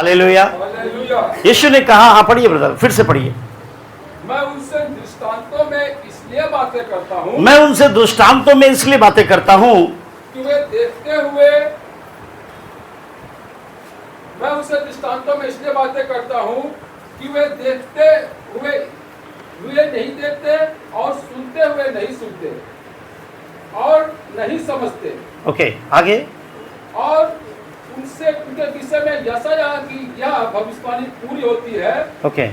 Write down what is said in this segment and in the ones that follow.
Hallelujah. यीशु ने कहा, हाँ पढ़िए ब्रदर, फिर से पढ़िए। मैं उनसे दृष्टांतों में इसलिए बातें करता हूँ, मैं उनसे दृष्टांतों में इसलिए बातें करता हूँ कि वे देखते हुए, मैं उनसे दृष्टांतों में इसलिए बातें करता हूँ कि वे देखते हुए नहीं देखते और सुनते हुए नहीं सुनते और नहीं समझते। ओके, आगे। और उनसे उनके विषय में यशायाह की यह भविष्यवाणी पूरी होती है, ओके,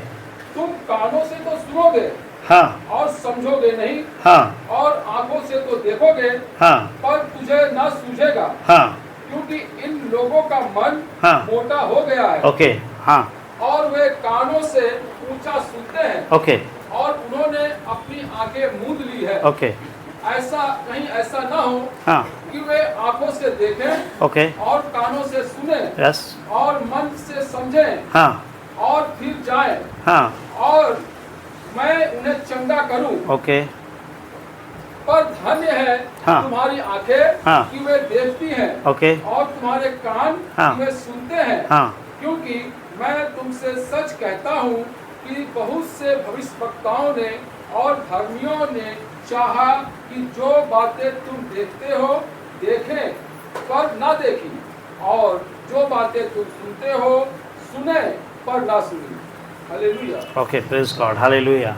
तुम कानों से तो सुनोगे हाँ और समझोगे नहीं, हाँ और आंखों से तो देखोगे हाँ पर तुझे न सूझेगा, हाँ क्योंकि इन लोगों का मन हाँ मोटा हो गया है। ओके, हाँ और वे कानों से ऊंचा सुनते हैं ओके, और उन्होंने अपनी आंखें मूंद ली है। ओके, ऐसा कहीं ऐसा न हो हाँ कि वे आंखों से देखें ओके, और कानों से सुने यस, और मन से समझें हाँ और फिर जाएं हाँ और मैं उन्हें चंगा करूं। ओके, पर धन्य है हाँ। तुम्हारी आंखें हाँ। कि वे देखती हैं ओके, और तुम्हारे कान हाँ। कि वे सुनते हैं, हाँ क्योंकि मैं तुमसे सच कहता हूँ कि बहुत से भविष्यवक्ताओं ने और धर्मियों ने चाहा कि जो बातें तुम देखते हो देखें पर ना देखी, और जो बातें तुम सुनते हो सुने पर ना सुनी। Hallelujah. Okay, praise God, hallelujah.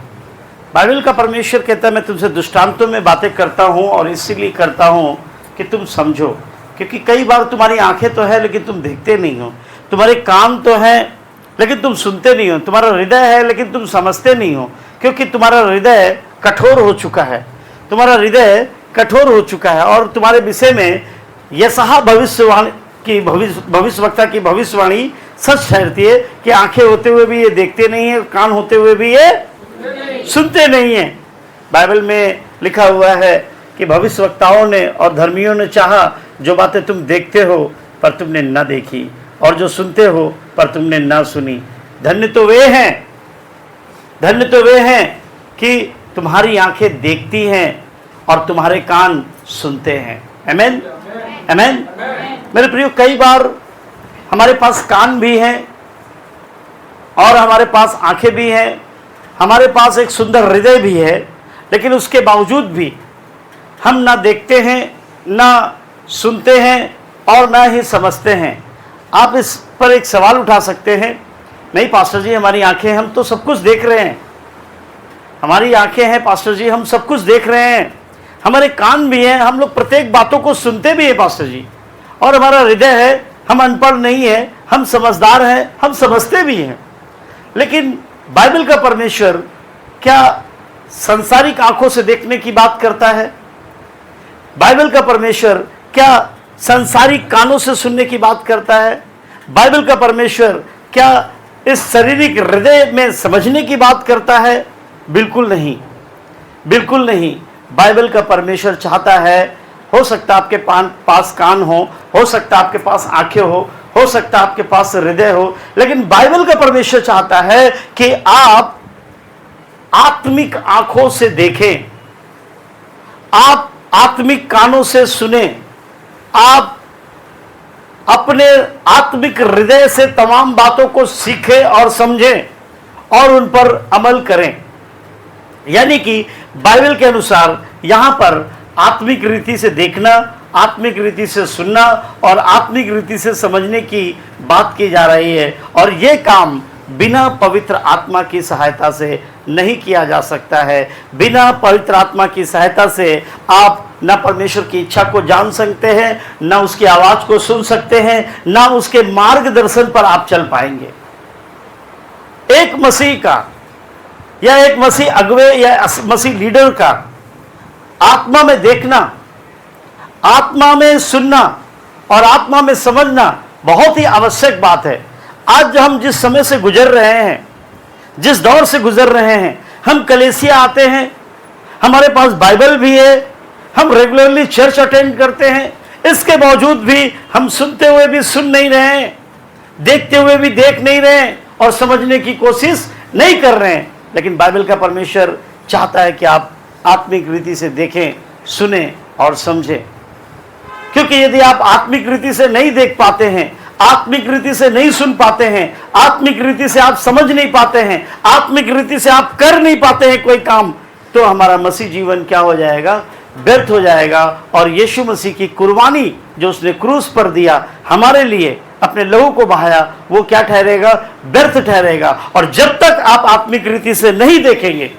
Bible का परमेश्वर कहता है मैं तुमसे दृष्टांतों में बातें करता हूँ और इसीलिए करता हूँ कि तुम समझो, क्योंकि कई बार तुम्हारी आंखें तो है लेकिन तुम देखते नहीं हो, तुम्हारे कान तो हैं लेकिन तुम सुनते नहीं हो, तुम्हारा हृदय है लेकिन तुम समझते नहीं हो, क्योंकि तुम्हारा हृदय कठोर हो चुका है, तुम्हारा हृदय कठोर हो चुका है। और तुम्हारे विषय में यशायाह भविष्यवक्ता की भविष्यवाणी सच ठहरती है कि आंखें होते हुए भी ये देखते नहीं है, कान होते हुए भी ये सुनते नहीं है। बाइबल में लिखा हुआ है कि भविष्यवक्ताओं ने और धर्मियों ने चाहा जो बातें तुम देखते हो पर तुमने न देखी, और जो सुनते हो पर तुमने न सुनी। धन्य तो वे हैं, धन्य तो वे हैं कि तुम्हारी आंखें देखती हैं और तुम्हारे कान सुनते हैं। आमेन, आमेन। मेरे प्रियो, कई बार हमारे पास कान भी हैं और हमारे पास आंखें भी हैं, हमारे पास एक सुंदर हृदय भी है, लेकिन उसके बावजूद भी हम ना देखते हैं, ना सुनते हैं और ना ही समझते हैं। आप इस पर एक सवाल उठा सकते हैं, नहीं पास्टर जी हमारी आंखें, हम तो सब कुछ देख रहे हैं, हमारी आंखें हैं पास्टर जी, हम सब कुछ देख रहे हैं, हमारे कान भी हैं, हम लोग प्रत्येक बातों को सुनते भी हैं पास्टर जी, और हमारा हृदय है, हम अनपढ़ नहीं है, हम समझदार हैं, हम समझते भी हैं। लेकिन बाइबल का परमेश्वर क्या सांसारिक आंखों से देखने की बात करता है? बाइबल का परमेश्वर क्या सांसारिक कानों से सुनने की बात करता है? बाइबल का परमेश्वर क्या इस शारीरिक हृदय में समझने की बात करता है? बिल्कुल नहीं, बिल्कुल नहीं। बाइबल का परमेश्वर चाहता है, हो सकता आपके पास कान हो सकता आपके पास आंखें हो सकता आपके पास हृदय हो, लेकिन बाइबल का परमेश्वर चाहता है कि आप आत्मिक आंखों से देखें, आप आत्मिक कानों से सुने, आप अपने आत्मिक हृदय से तमाम बातों को सीखें और समझें और उन पर अमल करें। यानी कि बाइबल के अनुसार यहां पर आत्मिक रीति से देखना, आत्मिक रीति से सुनना और आत्मिक रीति से समझने की बात की जा रही है, और यह काम बिना पवित्र आत्मा की सहायता से नहीं किया जा सकता है। बिना पवित्र आत्मा की सहायता से आप ना परमेश्वर की इच्छा को जान सकते हैं, ना उसकी आवाज को सुन सकते हैं, ना उसके मार्गदर्शन पर आप चल पाएंगे। एक मसीह का या एक मसीह अगुवे या मसीह लीडर का आत्मा में देखना, आत्मा में सुनना और आत्मा में समझना बहुत ही आवश्यक बात है। आज हम जिस समय से गुजर रहे हैं, जिस दौर से गुजर रहे हैं, हम कलीसिया आते हैं, हमारे पास बाइबल भी है, हम रेगुलरली चर्च अटेंड करते हैं, इसके बावजूद भी हम सुनते हुए भी सुन नहीं रहे हैं, देखते हुए भी देख नहीं रहे हैं और समझने की कोशिश नहीं कर रहे हैं। लेकिन बाइबल का परमेश्वर चाहता है कि आप आत्मिक रीति से देखें, सुने और समझें, क्योंकि यदि आप आत्मिक रीति से नहीं देख पाते हैं, आत्मिक रीति से नहीं सुन पाते हैं, आत्मिक रीति से आप समझ नहीं पाते हैं, आत्मिक रीति से आप कर नहीं पाते हैं कोई काम, तो हमारा मसीह जीवन क्या हो जाएगा? व्यर्थ हो जाएगा। और यीशु मसीह की कुर्बानी जो उसने क्रूस पर दिया हमारे लिए, अपने लहू को बहाया, वो क्या ठहरेगा? व्यर्थ ठहरेगा। और जब तक आप आत्मिक रीति से नहीं देखेंगे,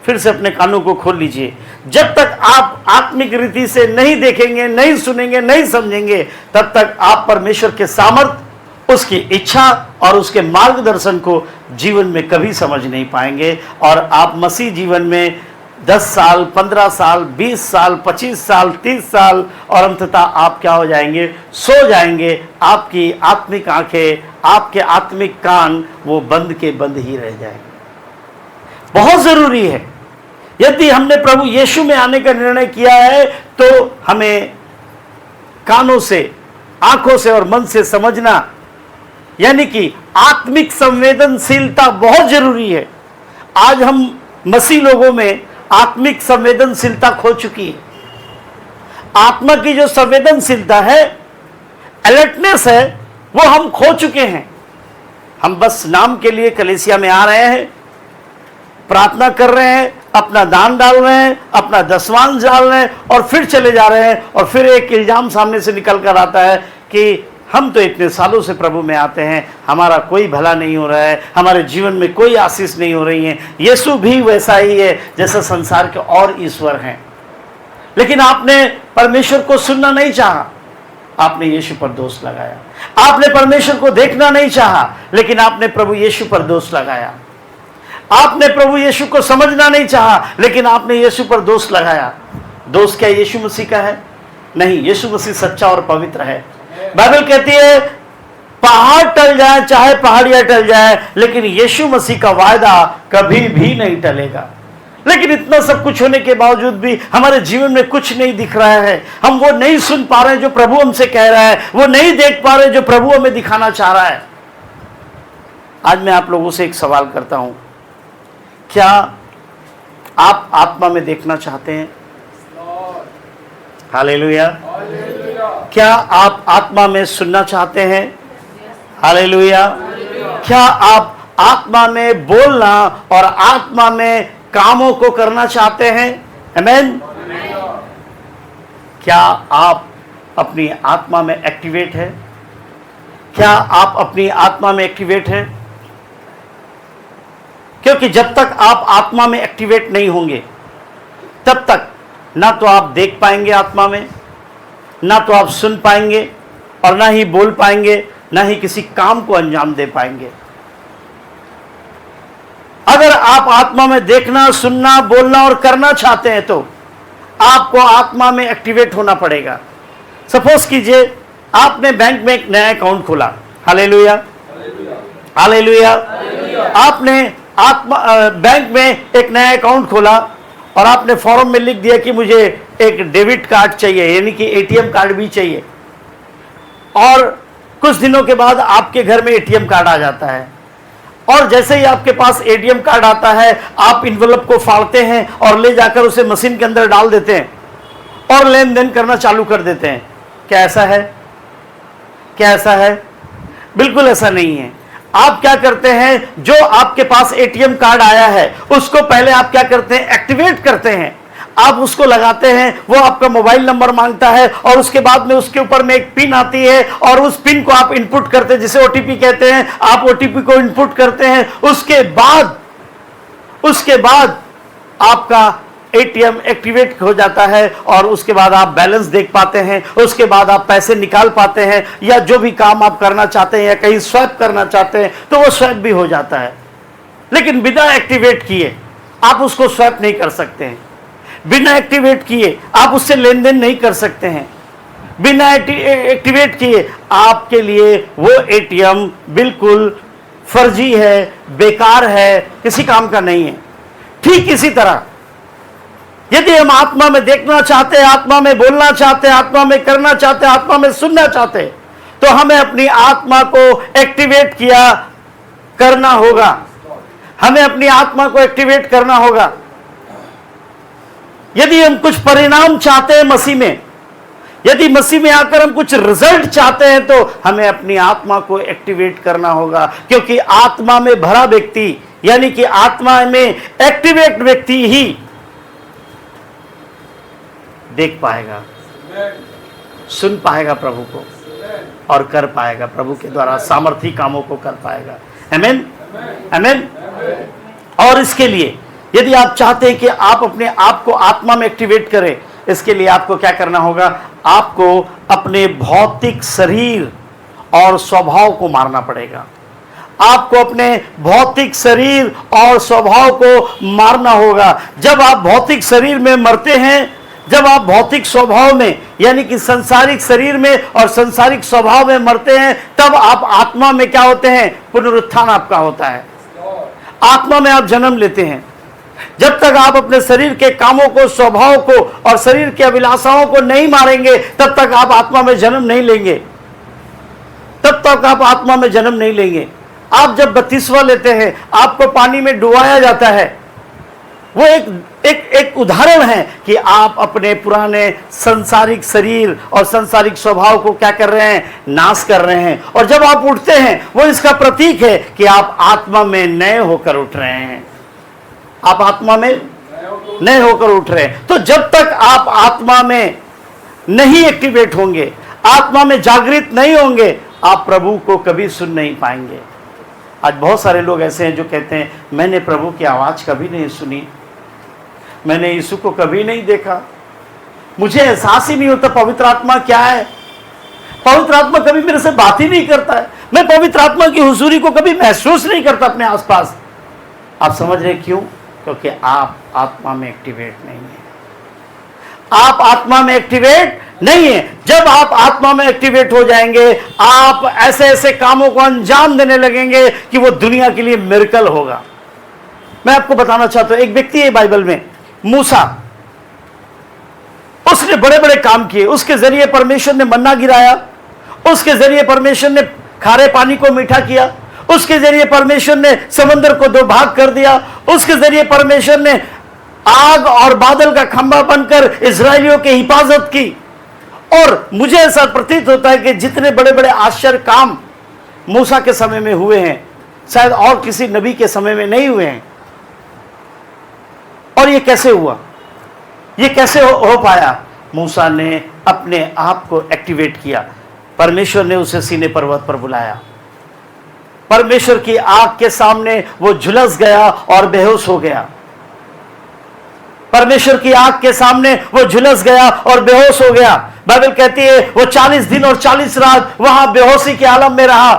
फिर से अपने कानों को खोल लीजिए, जब तक आप आत्मिक रीति से नहीं देखेंगे, नहीं सुनेंगे, नहीं समझेंगे, तब तक आप परमेश्वर के सामर्थ, उसकी इच्छा और उसके मार्गदर्शन को जीवन में कभी समझ नहीं पाएंगे। और आप मसीह जीवन में 10 साल, 15 साल, 20 साल, 25 साल, 30 साल और अंततः आप क्या हो जाएंगे? सो जाएंगे। आपकी आत्मिक आंखें, आपके आत्मिक कान वो बंद के बंद ही रह जाएंगे। बहुत जरूरी है, यदि हमने प्रभु यीशु में आने का निर्णय किया है, तो हमें कानों से, आंखों से और मन से समझना, यानी कि आत्मिक संवेदनशीलता बहुत जरूरी है। आज हम मसीह लोगों में आत्मिक संवेदनशीलता खो चुकी है। आत्मा की जो संवेदनशीलता है, अलर्टनेस है, वो हम खो चुके हैं। हम बस नाम के लिए कलीसिया में आ रहे हैं, प्रार्थना कर रहे हैं, अपना दान डाल रहे हैं, अपना दसवांश डाल रहे हैं और फिर चले जा रहे हैं। और फिर एक इल्जाम सामने से निकल कर आता है कि हम तो इतने सालों से प्रभु में आते हैं, हमारा कोई भला नहीं हो रहा है, हमारे जीवन में कोई आशीष नहीं हो रही है। यीशु भी वैसा ही है जैसा संसार के और ईश्वर हैं। लेकिन आपने परमेश्वर को सुनना नहीं चाहा, आपने यीशु पर दोष लगाया। आपने परमेश्वर को देखना नहीं चाहा, लेकिन आपने प्रभु यीशु पर दोष लगाया। आपने प्रभु यीशु को समझना नहीं चाहा, लेकिन आपने यीशु पर दोष लगाया। दोष क्या यीशु मसीह का है? नहीं, यीशु मसीह सच्चा और पवित्र है। बाइबल कहती है पहाड़ टल जाए, चाहे पहाड़ियां टल जाए, लेकिन यीशु मसीह का वायदा कभी भी नहीं टलेगा। लेकिन इतना सब कुछ होने के बावजूद भी हमारे जीवन में कुछ नहीं दिख रहा है। हम वो नहीं सुन पा रहे हैं जो प्रभु हमसे कह रहा है, वो नहीं देख पा रहे जो प्रभु हमें दिखाना चाह रहा है। आज मैं आप लोगों से एक सवाल करता हूं, क्या आप आत्मा में देखना चाहते हैं? हालेलुया। क्या आप आत्मा में सुनना चाहते हैं? हालेलुया। क्या आप आत्मा में बोलना और आत्मा में कामों को करना चाहते हैं? आमीन। क्या आप अपनी आत्मा में एक्टिवेट है? क्या आप अपनी आत्मा में एक्टिवेट हैं? क्योंकि जब तक आप आत्मा में एक्टिवेट नहीं होंगे, तब तक ना तो आप देख पाएंगे आत्मा में, ना तो आप सुन पाएंगे और ना ही बोल पाएंगे, ना ही किसी काम को अंजाम दे पाएंगे। अगर आप आत्मा में देखना, सुनना, बोलना और करना चाहते हैं तो आपको आत्मा में एक्टिवेट होना पड़ेगा। सपोज कीजिए आपने बैंक में एक नया अकाउंट खोला। Hallelujah, hallelujah. आपने बैंक में एक नया अकाउंट खोला और आपने फॉर्म में लिख दिया कि मुझे एक डेबिट कार्ड चाहिए, यानी कि एटीएम कार्ड भी चाहिए। और कुछ दिनों के बाद आपके घर में एटीएम कार्ड आ जाता है, और जैसे ही आपके पास एटीएम कार्ड आता है, आप इन्वेलप को फाड़ते हैं और ले जाकर उसे मशीन के अंदर डाल देते हैं और लेन देन करना चालू कर देते हैं। क्या ऐसा है? क्या ऐसा है? बिल्कुल ऐसा नहीं है। आप क्या करते हैं, जो आपके पास एटीएम कार्ड आया है उसको पहले आप क्या करते हैं, एक्टिवेट करते हैं। आप उसको लगाते हैं, वो आपका मोबाइल नंबर मांगता है और उसके बाद में उसके ऊपर में एक पिन आती है और उस पिन को आप इनपुट करते हैं, जिसे ओटीपी कहते हैं। आप ओटीपी को इनपुट करते हैं, उसके बाद आपका एटीएम एक्टिवेट हो जाता है और उसके बाद आप बैलेंस देख पाते हैं, उसके बाद आप पैसे निकाल पाते हैं, या जो भी काम आप करना चाहते हैं या कहीं स्वैप करना चाहते हैं तो वो स्वैप भी हो जाता है। लेकिन बिना एक्टिवेट किए आप उसको स्वैप नहीं कर सकते हैं। बिना एक्टिवेट किए आप उससे लेन देन नहीं कर सकते हैं। बिना एक्टिवेट किए आपके लिए वो एटीएम बिल्कुल फर्जी है, बेकार है, किसी काम का नहीं है। ठीक इसी तरह यदि हम आत्मा में देखना चाहते हैं, आत्मा में बोलना चाहते हैं, आत्मा में करना चाहते हैं, आत्मा में सुनना चाहते हैं, तो हमें अपनी आत्मा को एक्टिवेट करना होगा। हमें अपनी आत्मा को एक्टिवेट करना होगा। यदि हम कुछ परिणाम चाहते हैं मसीह में, यदि मसीह में आकर हम कुछ रिजल्ट चाहते हैं तो हमें अपनी आत्मा को एक्टिवेट करना होगा, क्योंकि आत्मा में भरा व्यक्ति, यानी कि आत्मा में एक्टिवेट व्यक्ति ही देख पाएगा, सुन पाएगा प्रभु को और कर पाएगा, प्रभु के द्वारा सामर्थी कामों को कर पाएगा। आमीन, आमीन। और इसके लिए यदि आप चाहते हैं कि आप अपने आप को आत्मा में एक्टिवेट करें, इसके लिए आपको क्या करना होगा? आपको अपने भौतिक शरीर और स्वभाव को मारना पड़ेगा। आपको अपने भौतिक शरीर और स्वभाव को मारना होगा। जब आप भौतिक शरीर में मरते हैं, जब आप भौतिक स्वभाव में यानी कि संसारिक शरीर में और संसारिक स्वभाव में मरते हैं, तब आप आत्मा में क्या होते हैं? पुनरुत्थान आपका होता है। आत्मा में आप जन्म लेते हैं। जब तक आप अपने शरीर के कामों को, स्वभाव को और शरीर की अभिलाषाओं को नहीं मारेंगे, तब तक आप आत्मा में जन्म नहीं लेंगे। तब तक आप आत्मा में जन्म नहीं लेंगे। आप जब बपतिस्मा लेते हैं, आपको पानी में डुबाया जाता है। वो एक उदाहरण है कि आप अपने पुराने संसारिक शरीर और संसारिक स्वभाव को क्या कर रहे हैं? नाश कर रहे हैं। और जब आप उठते हैं, वो इसका प्रतीक है कि आप आत्मा में नए होकर उठ रहे हैं। आप आत्मा में नए होकर उठ रहे हैं। तो जब तक आप आत्मा में नहीं एक्टिवेट होंगे, आत्मा में जागृत नहीं होंगे, आप प्रभु को कभी सुन नहीं पाएंगे। आज बहुत सारे लोग ऐसे हैं जो कहते हैं, मैंने प्रभु की आवाज कभी नहीं सुनी, मैंने यीशु को कभी नहीं देखा, मुझे एहसास ही नहीं होता पवित्र आत्मा क्या है, पवित्र आत्मा कभी मेरे से बात ही नहीं करता है, मैं पवित्र आत्मा की हुजूरी को कभी महसूस नहीं करता अपने आसपास। आप समझ रहे क्यों? क्योंकि आप आत्मा में एक्टिवेट नहीं है। आप आत्मा में एक्टिवेट नहीं है। जब आप आत्मा में एक्टिवेट हो जाएंगे, आप ऐसे ऐसे कामों को अंजाम देने लगेंगे कि वो दुनिया के लिए मिरेकल होगा। मैं आपको बताना चाहता हूं, एक व्यक्ति है बाइबल में, मूसा। उसने बड़े बड़े काम किए। उसके जरिए परमेश्वर ने मन्ना गिराया, उसके जरिए परमेश्वर ने खारे पानी को मीठा किया, उसके जरिए परमेश्वर ने समंदर को दो भाग कर दिया, उसके जरिए परमेश्वर ने आग और बादल का खंभा बनकर इजरायलियों की हिफाजत की। और मुझे ऐसा प्रतीत होता है कि जितने बड़े बड़े आश्चर्य काम मूसा के समय में हुए हैं, शायद और किसी नबी के समय में नहीं हुए हैं। और ये कैसे हुआ? ये कैसे हो पाया? मूसा ने अपने आप को एक्टिवेट किया। परमेश्वर ने उसे सीने पर्वत पर बुलाया, परमेश्वर की आग के सामने वो झुलस गया और बेहोश हो गया। परमेश्वर की आग के सामने वो झुलस गया और बेहोश हो गया। बाइबल कहती है वो 40 दिन और 40 रात वहां बेहोशी के आलम में रहा।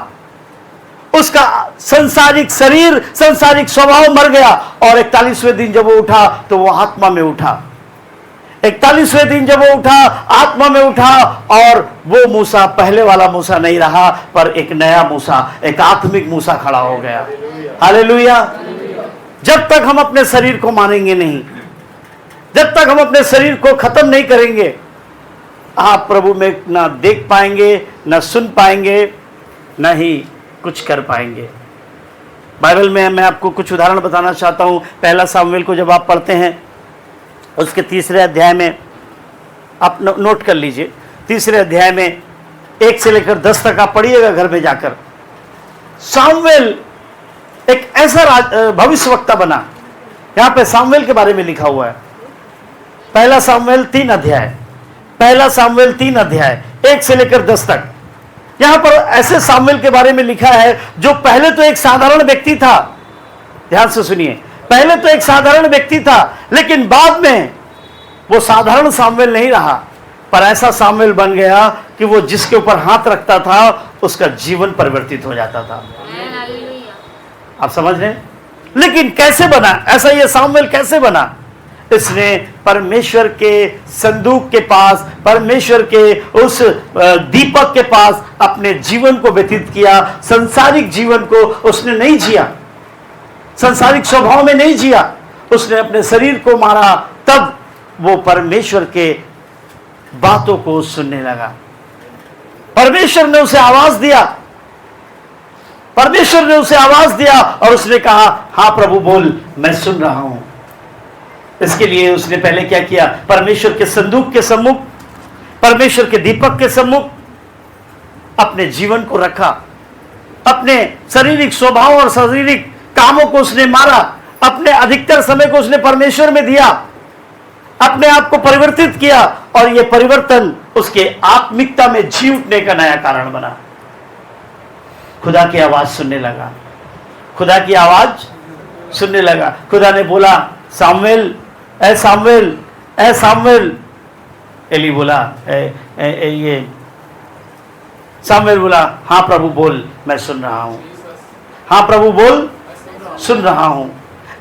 उसका संसारिक शरीर, संसारिक स्वभाव मर गया। और 41वें दिन जब वो उठा तो वो आत्मा में उठा। 41वें दिन जब वो उठा, आत्मा में उठा, और वो मूसा पहले वाला मूसा नहीं रहा, पर एक नया मूसा, एक आत्मिक मूसा खड़ा हो गया। हालेलुया। जब तक हम अपने शरीर को मानेंगे नहीं, जब तक हम अपने शरीर को खत्म नहीं करेंगे, आप प्रभु में ना देख पाएंगे, ना सुन पाएंगे, ना ही कुछ कर पाएंगे। बाइबल में मैं आपको कुछ उदाहरण बताना चाहता हूं। पहला सामुएल को जब आप पढ़ते हैं, उसके 3 अध्याय में, आप नोट कर लीजिए, 3 अध्याय में 1 से लेकर 10 तक आप पढ़िएगा घर में जाकर। सामुएल एक ऐसा भविष्यवक्ता बना। यहां पे सामुएल के बारे में लिखा हुआ है। पहला सामुएल 3 अध्याय, पहला सामुएल 3 अध्याय 1 से लेकर 10 तक। यहां पर ऐसे सामुएल के बारे में लिखा है जो पहले तो एक साधारण व्यक्ति था। ध्यान से सुनिए, पहले तो एक साधारण व्यक्ति था, लेकिन बाद में वो साधारण सामुएल नहीं रहा, पर ऐसा सामुएल बन गया कि वो जिसके ऊपर हाथ रखता था उसका जीवन परिवर्तित हो जाता था। आप समझ रहे हैं? लेकिन कैसे बना ऐसा? ये सामुएल कैसे बना? इसने परमेश्वर के संदूक के पास, परमेश्वर के उस दीपक के पास अपने जीवन को व्यतीत किया। संसारिक जीवन को उसने नहीं जिया, संसारिक स्वभाव में नहीं जिया। उसने अपने शरीर को मारा, तब वो परमेश्वर के बातों को सुनने लगा। परमेश्वर ने उसे आवाज दिया, परमेश्वर ने उसे आवाज दिया और उसने कहा, हां प्रभु बोल, मैं सुन रहा हूं। इसके लिए उसने पहले क्या किया? परमेश्वर के संदूक के सम्मुख परमेश्वर के दीपक के सम्मुख अपने जीवन को रखा, अपने शारीरिक स्वभाव और शारीरिक कामों को उसने मारा, अपने अधिकतर समय को उसने परमेश्वर में दिया, अपने आप को परिवर्तित किया, और यह परिवर्तन उसके आत्मिकता में जी उठने का नया कारण बना। खुदा की आवाज सुनने लगा, खुदा की आवाज सुनने लगा। खुदा ने बोला, सामुएल, ए सामुएल, ए सामुएल। एली बोला, ये सामुएल बोला, हाँ प्रभु बोल, मैं सुन रहा हूं। हाँ प्रभु बोल, सुन रहा हूं।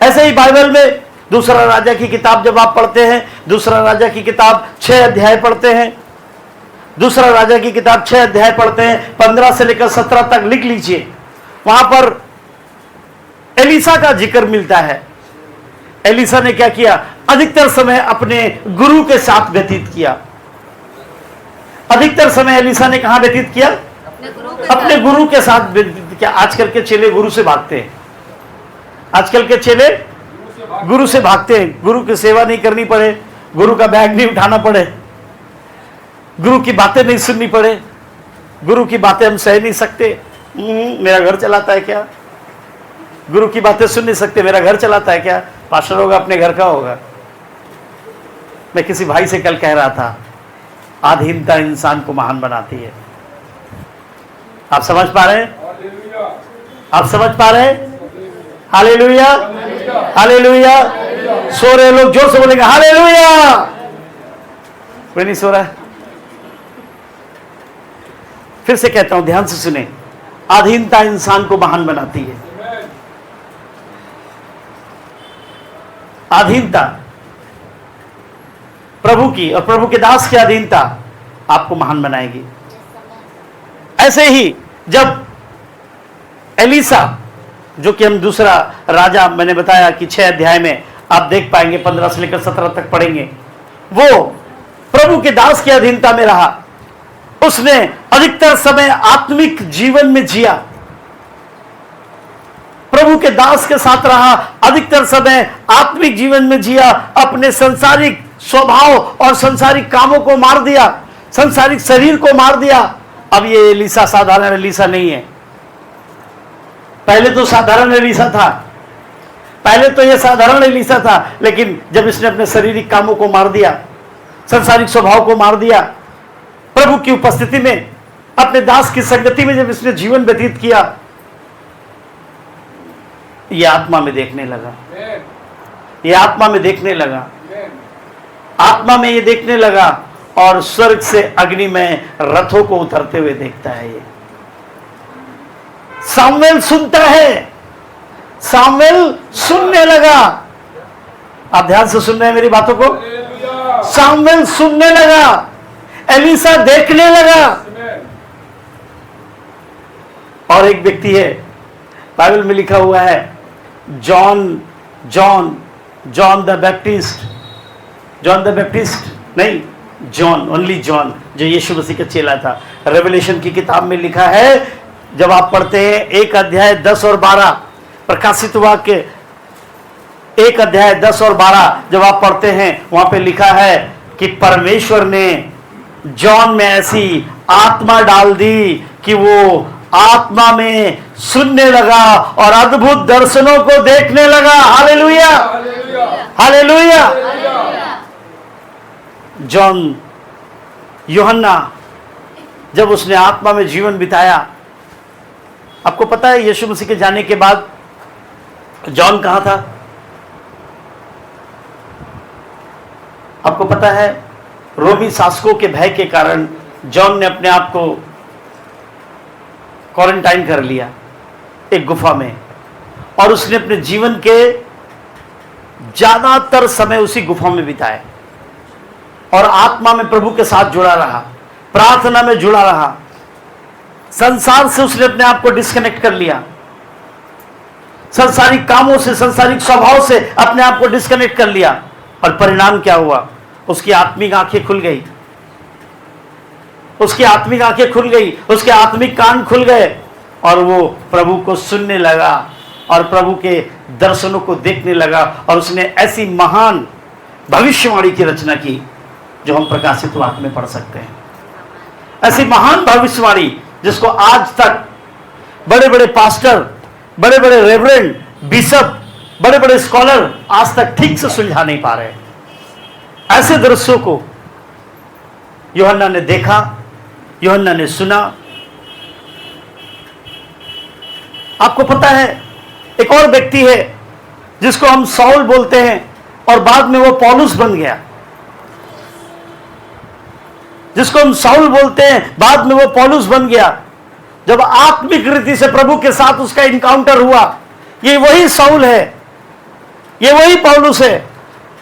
ऐसे ही बाइबल में दूसरा राजा की किताब जब आप पढ़ते हैं, दूसरा राजा की किताब 6 अध्याय पढ़ते हैं, दूसरा राजा की किताब 6 अध्याय पढ़ते हैं, 15 से लेकर 17 तक लिख लीजिए। वहां पर एलीसा का जिक्र मिलता है। एलीसा ने क्या किया? अधिकतर समय अपने गुरु के साथ व्यतीत किया। अधिकतर समय एलीसा ने कहां व्यतीत किया? अपने गुरु के साथ व्यतीत किया। आजकल के चेले गुरु से भागते हैं, आजकल के चेले गुरु से भागते हैं। गुरु की सेवा नहीं करनी पड़े, गुरु का बैग नहीं उठाना पड़े, गुरु की बातें नहीं सुननी पड़े, गुरु की बातें हम सह नहीं सकते, मेरा घर चलाता है क्या? गुरु की बातें सुन नहीं सकते, मेरा घर चलाता है क्या? पास्टर होगा, अपने घर का होगा। मैं किसी भाई से कल कह रहा था, आधीनता इंसान को महान बनाती है। आप समझ पा रहे हैं? आप समझ पा रहे हैं? Hallelujah, hallelujah. सो रहे लोग जोर से बोलेंगे हालेलुया। कोई नहीं सो रहा है? फिर से कहता हूं, ध्यान से सुने। अधीनता इंसान को महान बनाती है। अधीनता, प्रभु की और प्रभु के दास की अधीनता आपको महान बनाएगी। ऐसे ही जब एलीसा, जो कि हम दूसरा राजा, मैंने बताया कि 6 अध्याय में आप देख पाएंगे, 15 से लेकर 17 तक पढ़ेंगे, वो प्रभु के दास की अधीनता में रहा। उसने अधिकतर समय आत्मिक जीवन में जिया, प्रभु के दास के साथ रहा, अधिकतर समय आत्मिक जीवन में जिया, अपने संसारिक स्वभाव और संसारिक कामों को मार दिया, संसारिक शरीर को मार दिया। अब ये एलीसा साधारण एलीसा नहीं है। पहले तो साधारण एलीसा था, पहले तो ये साधारण एलीसा था, लेकिन जब इसने अपने शारीरिक कामों को मार दिया, संसारिक स्वभाव को मार दिया, प्रभु की उपस्थिति में, अपने दास की संगति में जब इसने जीवन व्यतीत किया, ये आत्मा में देखने लगा, ये आत्मा में देखने लगा, आत्मा में ये देखने लगा, और स्वर्ग से अग्नि में रथों को उतरते हुए देखता है। ये सामुएल सुनता है, सामुएल सुनने लगा। आप ध्यान से सुन रहे हैं मेरी बातों को? सामुएल सुनने लगा, एलीसा देखने लगा। और एक व्यक्ति है, बाइबल में लिखा हुआ है, John the Baptist, John the Baptist नहीं, जॉन, ओनली जॉन, जो यीशु मसीह का चेला था। रेवलेशन की किताब में लिखा है, जब आप पढ़ते हैं 1 अध्याय 10 और 12, प्रकाशित वाक्य 1 अध्याय 10 और 12 जब आप पढ़ते हैं, वहां पे लिखा है कि परमेश्वर ने जॉन में ऐसी आत्मा डाल दी कि वो आत्मा में सुनने लगा और अद्भुत दर्शनों को देखने लगा। Hallelujah, hallelujah. जॉन, यूहन्ना, जब उसने आत्मा में जीवन बिताया, आपको पता है यीशु मसीह के जाने के बाद जॉन कहां था? आपको पता है, रोमी शासकों के भय के कारण जॉन ने अपने आप को क्वारंटाइन कर लिया एक गुफा में, और उसने अपने जीवन के ज्यादातर समय उसी गुफा में बिताए, और आत्मा में प्रभु के साथ जुड़ा रहा, प्रार्थना में जुड़ा रहा। संसार से उसने अपने आप को डिस्कनेक्ट कर लिया, संसारिक कामों से, संसारिक स्वभाव से अपने आप को डिस्कनेक्ट कर लिया। और परिणाम क्या हुआ? उसकी आत्मिक आंखें खुल गई, उसकी आत्मिक आंखें खुल गई, उसके आत्मिक कान खुल गए, और वो प्रभु को सुनने लगा और प्रभु के दर्शनों को देखने लगा। और उसने ऐसी महान भविष्यवाणी की रचना की जो हम प्रकाशित वाक्य में पढ़ सकते हैं। ऐसी महान भविष्यवाणी जिसको आज तक बड़े बड़े पास्टर, बड़े बड़े रेवरेंड, बिशप, बड़े बड़े स्कॉलर आज तक ठीक से सुलझा नहीं पा रहे। ऐसे दृश्यों को यूहन्ना ने देखा, यूहन्ना ने सुना। आपको पता है एक और व्यक्ति है जिसको हम साउल बोलते हैं और बाद में वो पौलुस बन गया। जिसको हम साउल बोलते हैं बाद में वो पौलुस बन गया। जब आत्मिक रीति से प्रभु के साथ उसका इनकाउंटर हुआ, ये वही साउल है, ये वही पौलुस है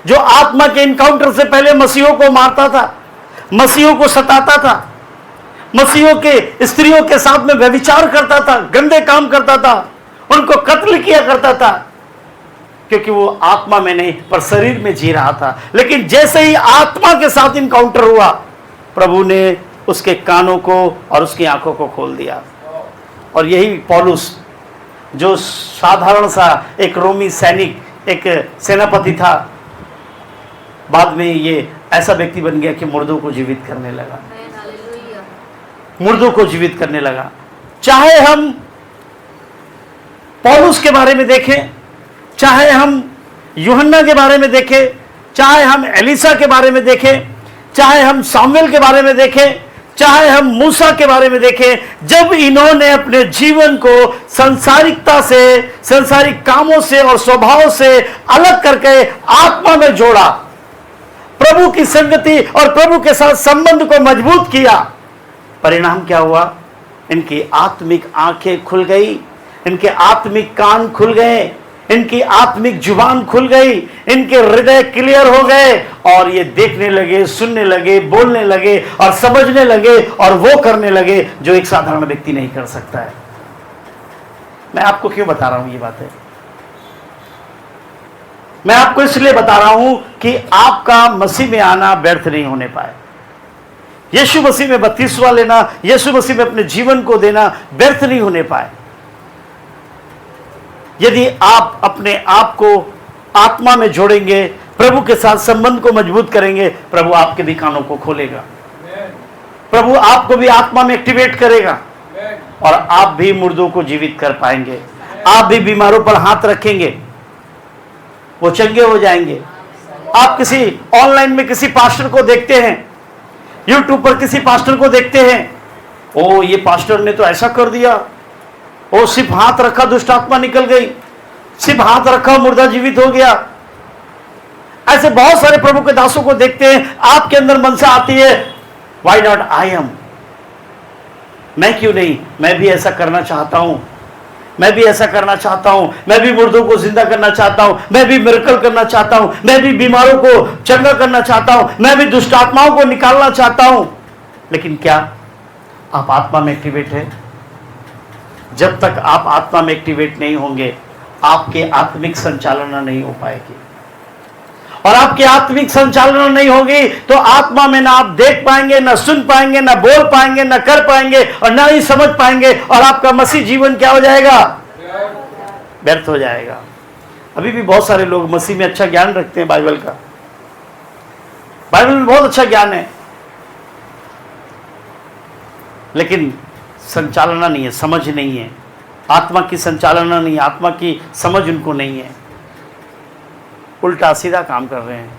जो आत्मा के इनकाउंटर से पहले मसीहों को मारता था, मसीहों को सताता था, मसीहों के स्त्रियों के साथ में व्यभिचार करता था, गंदे काम करता था, उनको कत्ल किया करता था, क्योंकि वो आत्मा में नहीं पर शरीर में जी रहा था। लेकिन जैसे ही आत्मा के साथ इनकाउंटर हुआ, प्रभु ने उसके कानों को और उसकी आंखों को खोल दिया। और यही पौलुस जो साधारण सा एक रोमी सैनिक, एक सेनापति था, बाद में ये ऐसा व्यक्ति बन गया कि मुर्दों को जीवित करने लगा, मुर्दों को जीवित करने लगा। चाहे हम पौलुस के बारे में देखें, चाहे हम यूहन्ना के बारे में देखें, चाहे हम एलिसा के बारे में देखें, चाहे हम सामुएल के बारे में देखें, चाहे हम मूसा के बारे में देखें, जब इन्होंने अपने जीवन को संसारिकता से, संसारिक कामों से और स्वभाव से अलग करके आत्मा में जोड़ा, प्रभु की संगति और प्रभु के साथ संबंध को मजबूत किया, परिणाम क्या हुआ? इनकी आत्मिक आंखें खुल गई, इनके आत्मिक कान खुल गए, इनकी आत्मिक जुबान खुल गई, इनके हृदय क्लियर हो गए और ये देखने लगे, सुनने लगे, बोलने लगे और समझने लगे और वो करने लगे जो एक साधारण व्यक्ति नहीं कर सकता है। मैं आपको क्यों बता रहा हूं ये बातें? मैं आपको इसलिए बता रहा हूं कि आपका मसीह में आना व्यर्थ नहीं होने पाए। यीशु मसीह में बपतिस्मा लेना, यीशु मसीह में अपने जीवन को देना व्यर्थ नहीं होने पाए। यदि आप अपने आप को आत्मा में जोड़ेंगे, प्रभु के साथ संबंध को मजबूत करेंगे, प्रभु आपके भी कानों को खोलेगा, प्रभु आपको भी आत्मा में एक्टिवेट करेगा और आप भी मुर्दों को जीवित कर पाएंगे। आप भी बीमारों पर हाथ रखेंगे, वो चंगे हो जाएंगे। आप किसी ऑनलाइन में किसी पास्टर को देखते हैं, यूट्यूब पर किसी पास्टर को देखते हैं, ओ ये पास्टर ने तो ऐसा कर दिया, ओ सिर्फ हाथ रखा दुष्ट आत्मा निकल गई, सिर्फ हाथ रखा मुर्दा जीवित हो गया। ऐसे बहुत सारे प्रभु के दासों को देखते हैं। आपके अंदर मनसा आती है, व्हाई नॉट आई एम, मैं क्यों नहीं, मैं भी ऐसा करना चाहता हूं, मैं भी ऐसा करना चाहता हूं, मैं भी मुर्दों को जिंदा करना चाहता हूं, मैं भी मिरेकल करना चाहता हूं, मैं भी बीमारों को चंगा करना चाहता हूं, मैं भी दुष्ट आत्माओं को निकालना चाहता हूं। लेकिन क्या आप आत्मा में एक्टिवेट है? जब तक आप आत्मा में एक्टिवेट नहीं होंगे, आपके आत्मिक संचालना नहीं हो पाएगी। और आपकी आत्मिक संचालना नहीं होगी तो आत्मा में ना आप देख पाएंगे, ना सुन पाएंगे, ना बोल पाएंगे, ना कर पाएंगे और ना ही समझ पाएंगे, और आपका मसीह जीवन क्या हो जाएगा? व्यर्थ हो जाएगा। अभी भी बहुत सारे लोग मसीह में अच्छा ज्ञान रखते हैं, बाइबल का, बाइबल में बहुत अच्छा ज्ञान है, लेकिन संचालना नहीं है, समझ नहीं है, आत्मा की संचालना नहीं है, आत्मा की समझ उनको नहीं है, उल्टा सीधा काम कर रहे हैं।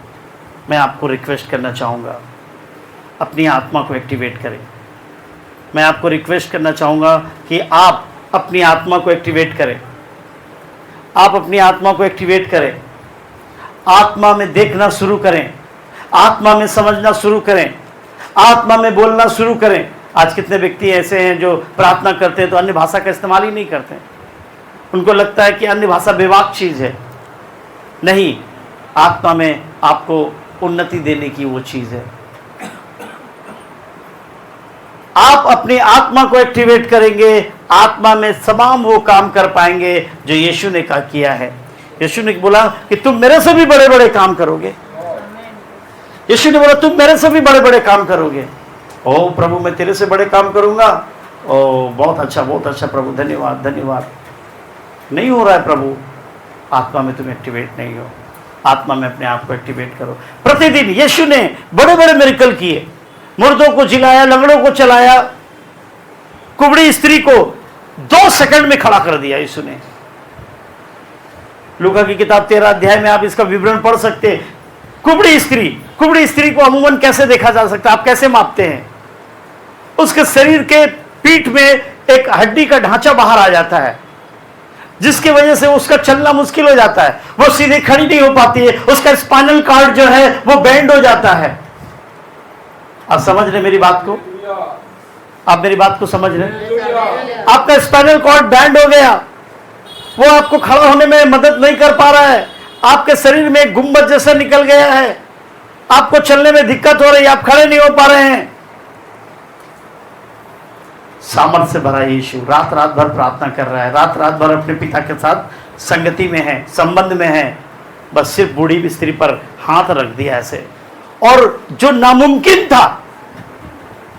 मैं आपको रिक्वेस्ट करना चाहूँगा, अपनी आत्मा को एक्टिवेट करें। मैं आपको रिक्वेस्ट करना चाहूँगा कि आप अपनी आत्मा को एक्टिवेट करें, आप अपनी आत्मा को एक्टिवेट करें, आत्मा में देखना शुरू करें, आत्मा में समझना शुरू करें, आत्मा में बोलना शुरू करें। आज कितने व्यक्ति ऐसे हैं जो प्रार्थना करते हैं तो अन्य भाषा का इस्तेमाल ही नहीं करते, उनको लगता है कि अन्य भाषा बेवाक चीज़ है। नहीं, आत्मा में आपको उन्नति देने की वो चीज़ है। आप अपनी आत्मा को एक्टिवेट करेंगे, आत्मा में तमाम वो काम कर पाएंगे जो यीशु ने कहा किया है। यीशु ने बोला कि तुम मेरे से भी बड़े बड़े काम करोगे। यीशु ने बोला तुम मेरे से भी बड़े बड़े काम करोगे। ओ प्रभु, मैं तेरे से बड़े काम करूंगा। ओ बहुत अच्छा प्रभु, धन्यवाद धन्यवाद। नहीं हो रहा है प्रभु, आत्मा में तुम एक्टिवेट नहीं हो। आत्मा में अपने आप को एक्टिवेट करो। प्रतिदिन यीशु ने बड़े बड़े मिरेकल किए, मुर्दों को जिलाया, लंगड़ों को चलाया, कुबड़ी स्त्री को 2 सेकंड में खड़ा कर दिया यीशु ने। लूका की किताब 13 अध्याय में आप इसका विवरण पढ़ सकते हैं। कुबड़ी स्त्री को अमूमन कैसे देखा जा सकता है, आप कैसे मापते हैं? उसके शरीर के पीठ में एक हड्डी का ढांचा बाहर आ जाता है, जिसकी वजह से उसका चलना मुश्किल हो जाता है, वो सीधे खड़ी नहीं हो पाती है, उसका स्पाइनल कार्ड जो है वो बेंड हो जाता है। आप समझ रहे मेरी बात को? आप मेरी बात को समझ रहे? आपका स्पाइनल कॉर्ड बैंड हो गया, वो आपको खड़ा होने में मदद नहीं कर पा रहा है, आपके शरीर में एक गुंबद जैसा निकल गया है, आपको चलने में दिक्कत हो रही है, आप खड़े नहीं हो पा रहे हैं। सामर्थ्य से भरा यीशु रात रात भर प्रार्थना कर रहा है, रात रात भर अपने पिता के साथ संगति में है, संबंध में है, बस सिर्फ बूढ़ी स्त्री पर हाथ रख दिया ऐसे, और जो नामुमकिन था,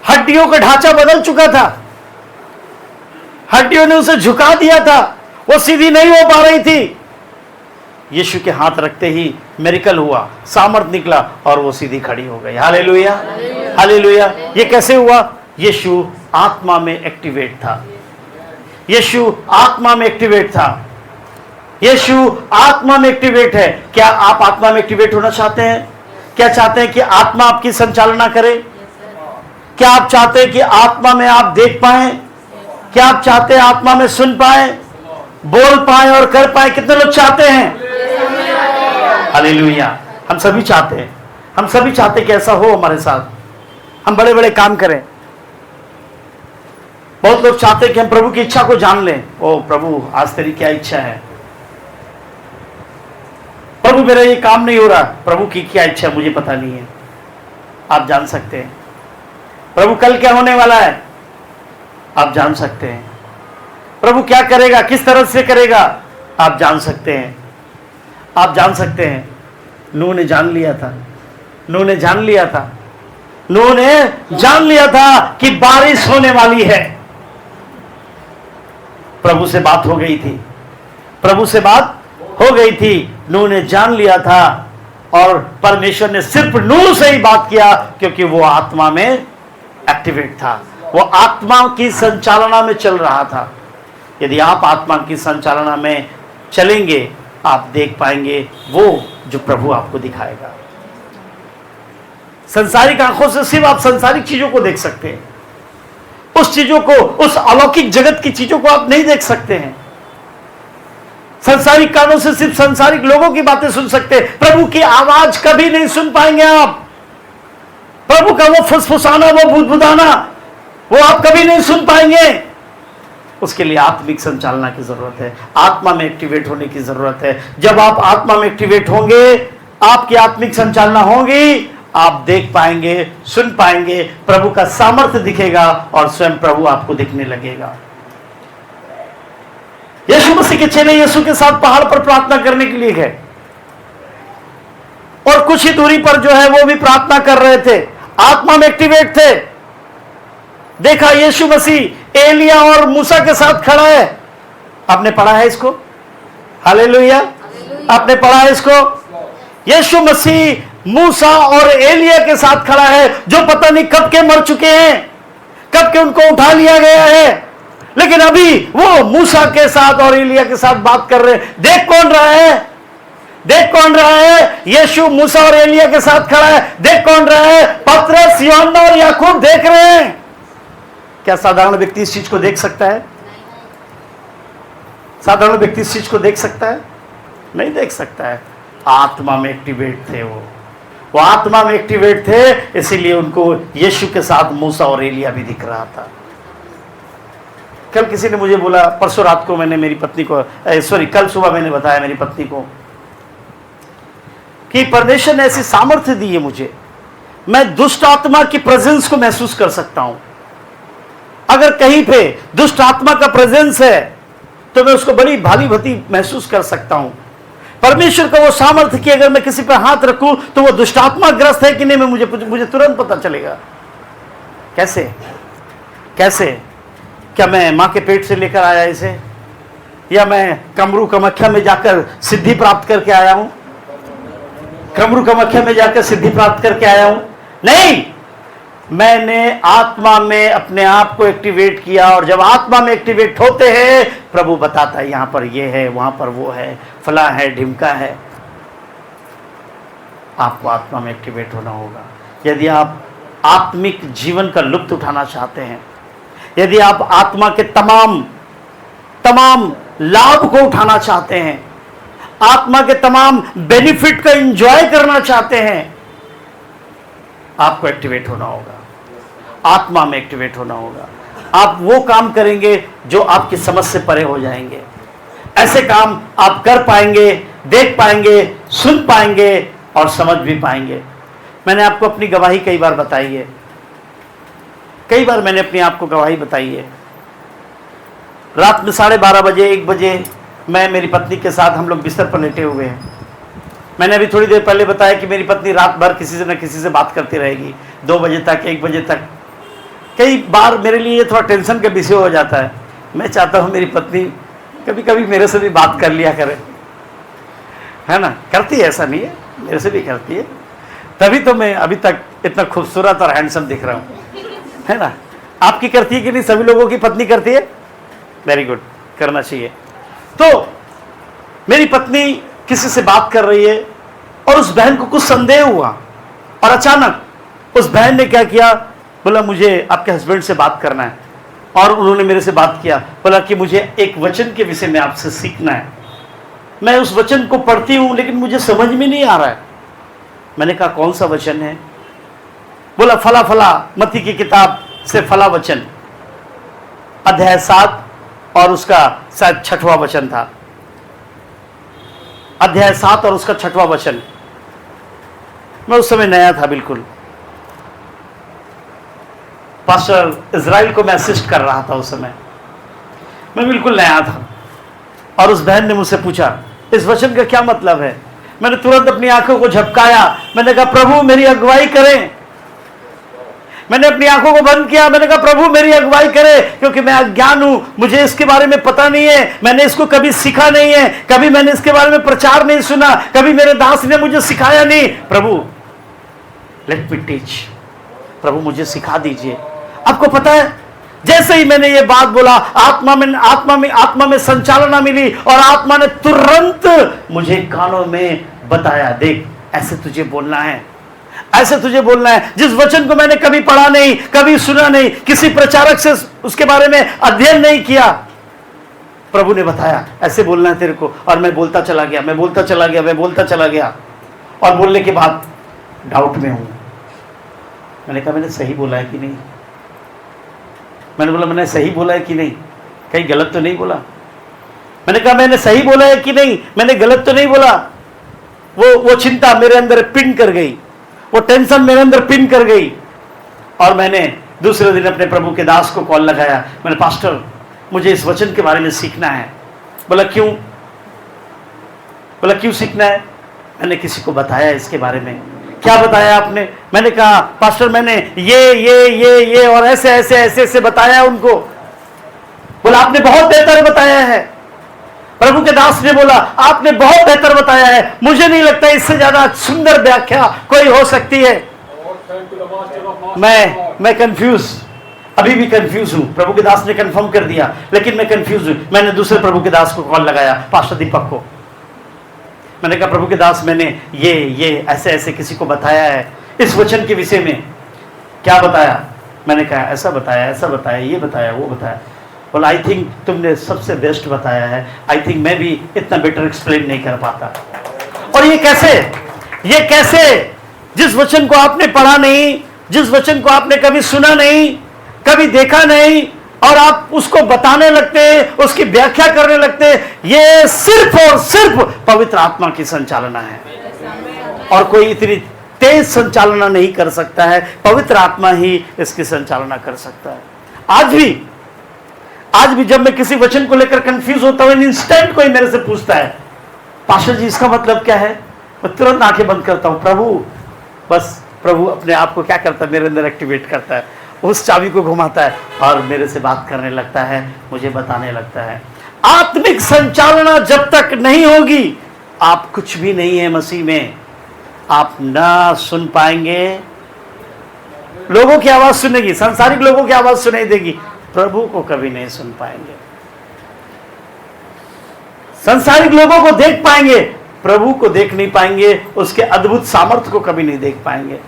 हड्डियों का ढांचा बदल चुका था, हड्डियों ने उसे झुका दिया था, वो सीधी नहीं हो पा रही थी। यीशु के हाथ रखते ही मिरेकल हुआ, सामर्थ निकला और वो सीधी खड़ी हो गई। Hallelujah, hallelujah. ये कैसे हुआ? यीशु आत्मा में एक्टिवेट था, यीशु आत्मा में एक्टिवेट था, यीशु आत्मा में एक्टिवेट है। क्या आप आत्मा में एक्टिवेट होना चाहते हैं? क्या चाहते हैं कि आत्मा आपकी संचालना करे? क्या आप चाहते हैं कि आत्मा में आप देख पाए? क्या आप चाहते हैं आत्मा में सुन पाए, बोल पाए और कर पाए? कितने लोग चाहते हैं? हालेलुया। हम सभी चाहते हैं, हम सभी चाहते हैं कि ऐसा हो हमारे साथ, हम बड़े बड़े काम करें। बहुत लोग चाहते हैं कि हम प्रभु की इच्छा को जान लें। ओ प्रभु, आज तेरी क्या इच्छा है? प्रभु मेरा ये काम नहीं हो रहा, प्रभु की क्या इच्छा है मुझे पता नहीं है। आप जान सकते हैं। प्रभु कल क्या होने वाला है, आप जान सकते हैं। प्रभु क्या करेगा, किस तरह से करेगा, आप जान सकते हैं। आप जान सकते हैं। नूह ने जान लिया था, नूह ने जान लिया था, नूह ने जान लिया था कि बारिश होने वाली है। प्रभु से बात हो गई थी, प्रभु से बात हो गई थी, नूह ने जान लिया था, और परमेश्वर ने सिर्फ नूह से ही बात किया क्योंकि वो आत्मा में एक्टिवेट था, वो आत्मा की संचालना में चल रहा था। यदि आप आत्मा की संचालना में चलेंगे, आप देख पाएंगे वो जो प्रभु आपको दिखाएगा। संसारिक आंखों से सिर्फ आप संसारिक चीजों को देख सकते हैं, उस चीजों को, उस अलौकिक जगत की चीजों को आप नहीं देख सकते हैं। संसारिक कानों से सिर्फ संसारिक लोगों की बातें सुन सकते हैं, प्रभु की आवाज कभी नहीं सुन पाएंगे आप। प्रभु का वो फुसफुसाना, वो बुदबुदाना, वो आप कभी नहीं सुन पाएंगे। उसके लिए आत्मिक संचालना की जरूरत है, आत्मा में एक्टिवेट होने की जरूरत है। जब आप आत्मा में एक्टिवेट होंगे, आपकी आत्मिक संचालना होगी, आप देख पाएंगे, सुन पाएंगे, प्रभु का सामर्थ्य दिखेगा और स्वयं प्रभु आपको दिखने लगेगा। यीशु मसीह के चेले यीशु के साथ पहाड़ पर प्रार्थना करने के लिए गए, और कुछ ही दूरी पर जो है वो भी प्रार्थना कर रहे थे, आत्मा में एक्टिवेट थे। देखा यीशु मसीह एलिया और मूसा के साथ खड़ा है। आपने पढ़ा है इसको? हालेलुया। आपने पढ़ा है इसको? यीशु मसीह मूसा और एलिया के साथ खड़ा है, जो पता नहीं कब के मर चुके हैं, कब के उनको उठा लिया गया है, लेकिन अभी वो मूसा के साथ और एलिया के साथ बात कर रहे हैं। देख कौन रहा है? देख कौन रहा है? यीशु मूसा और एलिया के साथ खड़ा है। देख कौन रहा है? पतरस, यूहन्ना और याकूब देख रहे हैं। क्या साधारण व्यक्ति इस चीज को देख सकता है? साधारण व्यक्ति इस चीज को देख सकता है? नहीं देख सकता है। आत्मा में एक्टिवेट थे वो आत्मा में एक्टिवेट थे, इसीलिए उनको यीशु के साथ मूसा और एलिया भी दिख रहा था। कल किसी ने मुझे बोला, परसों रात को मैंने मेरी पत्नी को, कल सुबह मैंने बताया मेरी पत्नी को कि परमेश्वर ने ऐसी सामर्थ्य दी है मुझे, मैं दुष्ट आत्मा की प्रेजेंस को महसूस कर सकता हूं। अगर कहीं पे दुष्ट आत्मा का प्रेजेंस है तो मैं उसको बड़ी भाली भांति महसूस कर सकता हूं। परमेश्वर का वो सामर्थ्य कि अगर मैं किसी पर हाथ रखूं तो वो दुष्टात्मा ग्रस्त है कि नहीं, मैं मुझे तुरंत पता चलेगा। कैसे? कैसे? क्या मैं मां के पेट से लेकर आया इसे, या मैं कमरू कामाख्या में जाकर सिद्धि प्राप्त करके आया हूं? क्रमरू कामाख्या में जाकर सिद्धि प्राप्त करके आया हूं, नहीं, मैंने आत्मा में अपने आप को एक्टिवेट किया, और जब आत्मा में एक्टिवेट होते हैं प्रभु बताता है यहां पर ये है, वहां पर वो है, फला है, ढिमका है। आपको आत्मा में एक्टिवेट होना होगा। यदि आप आत्मिक जीवन का लुत्फ उठाना चाहते हैं, यदि आप आत्मा के तमाम लाभ को उठाना चाहते हैं, आत्मा के तमाम बेनिफिट का एंजॉय करना चाहते हैं, आपको एक्टिवेट होना होगा, आत्मा में एक्टिवेट होना होगा। आप वो काम करेंगे जो आपकी समझ से परे हो जाएंगे। ऐसे काम आप कर पाएंगे, देख पाएंगे, सुन पाएंगे और समझ भी पाएंगे। मैंने आपको अपनी गवाही कई बार बताई है, कई बार मैंने अपनी आपको गवाही बताई है। रात में 12:30 बजे, 1 बजे मैं मेरी पत्नी के साथ हम लोग बिस्तर पर लेटे हुए हैं। मैंने अभी थोड़ी देर पहले बताया कि मेरी पत्नी रात भर किसी से न किसी से बात करती रहेगी, 2 बजे तक, 1 बजे तक। कई बार मेरे लिए ये थोड़ा टेंशन का विषय हो जाता है। मैं चाहता हूँ मेरी पत्नी कभी कभी मेरे से भी बात कर लिया करे, है ना। करती है, ऐसा नहीं है, मेरे से भी करती है, तभी तो मैं अभी तक इतना खूबसूरत और हैंडसम दिख रहा हूँ, है ना। आपकी करती है कि नहीं? सभी लोगों की पत्नी करती है। वेरी गुड, करना चाहिए। तो मेरी पत्नी किसी से बात कर रही है और उस बहन को कुछ संदेह हुआ, और अचानक उस बहन ने क्या किया, बोला मुझे आपके हस्बैंड से बात करना है। और उन्होंने मेरे से बात किया, बोला कि मुझे एक वचन के विषय में आपसे सीखना है। मैं उस वचन को पढ़ती हूं लेकिन मुझे समझ में नहीं आ रहा है। मैंने कहा कौन सा वचन है? बोला फला फला, मत्ती की किताब से फला वचन, अध्याय 7 और उसका शायद 6वां वचन था। अध्याय 7 और उसका 6वां वचन। मैं उस समय नया था बिल्कुल, पास्टर इजराइल को मैं असिस्ट कर रहा था उस समय, मैं बिल्कुल नया था। और उस बहन ने मुझसे पूछा इस वचन का क्या मतलब है? मैंने तुरंत अपनी आंखों को झपकाया, मैंने कहा प्रभु मेरी अगुवाई करें। मैंने अपनी आंखों को बंद किया, मैंने कहा प्रभु मेरी अगुवाई करे, क्योंकि मैं अज्ञान हूं, मुझे इसके बारे में पता नहीं है, मैंने इसको कभी सीखा नहीं है, कभी मैंने इसके बारे में प्रचार नहीं सुना, कभी मेरे दास ने मुझे सिखाया नहीं। प्रभु लेट मी टीच, प्रभु मुझे सिखा दीजिए। आपको पता है, जैसे ही मैंने ये बात बोला, आत्मा में संचालना मिली, और आत्मा ने तुरंत मुझे कानों में बताया, देख ऐसे तुझे बोलना है, ऐसे तुझे बोलना है। जिस वचन को मैंने कभी पढ़ा नहीं, कभी सुना नहीं, किसी प्रचारक से उसके बारे में अध्ययन नहीं किया, प्रभु ने बताया ऐसे बोलना है तेरे को। और मैं बोलता चला गया, मैं बोलता चला गया, मैं बोलता चला गया, और बोलने के बाद डाउट में हूं। मैंने कहा मैंने सही बोला है कि नहीं? मैंने बोला मैंने सही बोला है कि नहीं, कहीं गलत तो नहीं बोला? मैंने कहा मैंने सही बोला है कि नहीं, मैंने गलत तो नहीं बोला? वो चिंता मेरे अंदर पिन कर गई, वो टेंशन मेरे अंदर पिन कर गई। और मैंने दूसरे दिन अपने प्रभु के दास को कॉल लगाया, मैंने पास्टर मुझे इस वचन के बारे में सीखना है। बोला क्यों? बोला क्यों सीखना है? मैंने किसी को बताया इसके बारे में। क्या बताया आपने? मैंने कहा पास्टर मैंने ये और ऐसे ऐसे ऐसे ऐसे बताया उनको। बोला आपने बहुत बेहतर बताया है। प्रभु के दास ने बोला आपने बहुत बेहतर बताया है, मुझे नहीं लगता इससे ज्यादा सुंदर व्याख्या कोई हो सकती है। मैं कंफ्यूज, अभी भी कंफ्यूज हूं। प्रभु के दास ने कंफर्म कर दिया लेकिन मैं कंफ्यूज हूं। मैंने दूसरे प्रभु के दास को कॉल लगाया, पास्टर दीपक को। मैंने कहा प्रभु के दास मैंने ये ऐसे ऐसे किसी को बताया है इस वचन के विषय में। क्या बताया? मैंने कहा ऐसा बताया, ऐसा बताया, ये बताया, वो बताया। बोला आई थिंक तुमने सबसे बेस्ट बताया है, आई थिंक मैं भी इतना बेटर एक्सप्लेन नहीं कर पाता। और ये कैसे जिस वचन को आपने पढ़ा नहीं, जिस वचन को आपने कभी सुना नहीं, कभी देखा नहीं, और आप उसको बताने लगते हैं, उसकी व्याख्या करने लगते हैं। ये सिर्फ और सिर्फ पवित्र आत्मा की संचालना है, और कोई इतनी तेज संचालना नहीं कर सकता है। पवित्र आत्मा ही इसकी संचालना कर सकता है। आज भी जब मैं किसी वचन को लेकर कंफ्यूज होता हूं, इंस्टेंट कोई मेरे से पूछता है पास्टर जी इसका मतलब क्या है, मैं तुरंत आंखें बंद करता हूं। प्रभु अपने आप को क्या करता है, मेरे अंदर एक्टिवेट करता है, उस चाबी को घुमाता है और मेरे से बात करने लगता है, मुझे बताने लगता है। आत्मिक संचालना जब तक नहीं होगी आप कुछ भी नहीं है मसीह में। आप ना सुन पाएंगे। लोगों की आवाज सुनेगी, सांसारिक लोगों की आवाज सुनाई देगी, प्रभु को कभी नहीं सुन पाएंगे। सांसारिक लोगों को देख पाएंगे, प्रभु को देख नहीं पाएंगे, उसके अद्भुत सामर्थ्य को कभी नहीं देख पाएंगे,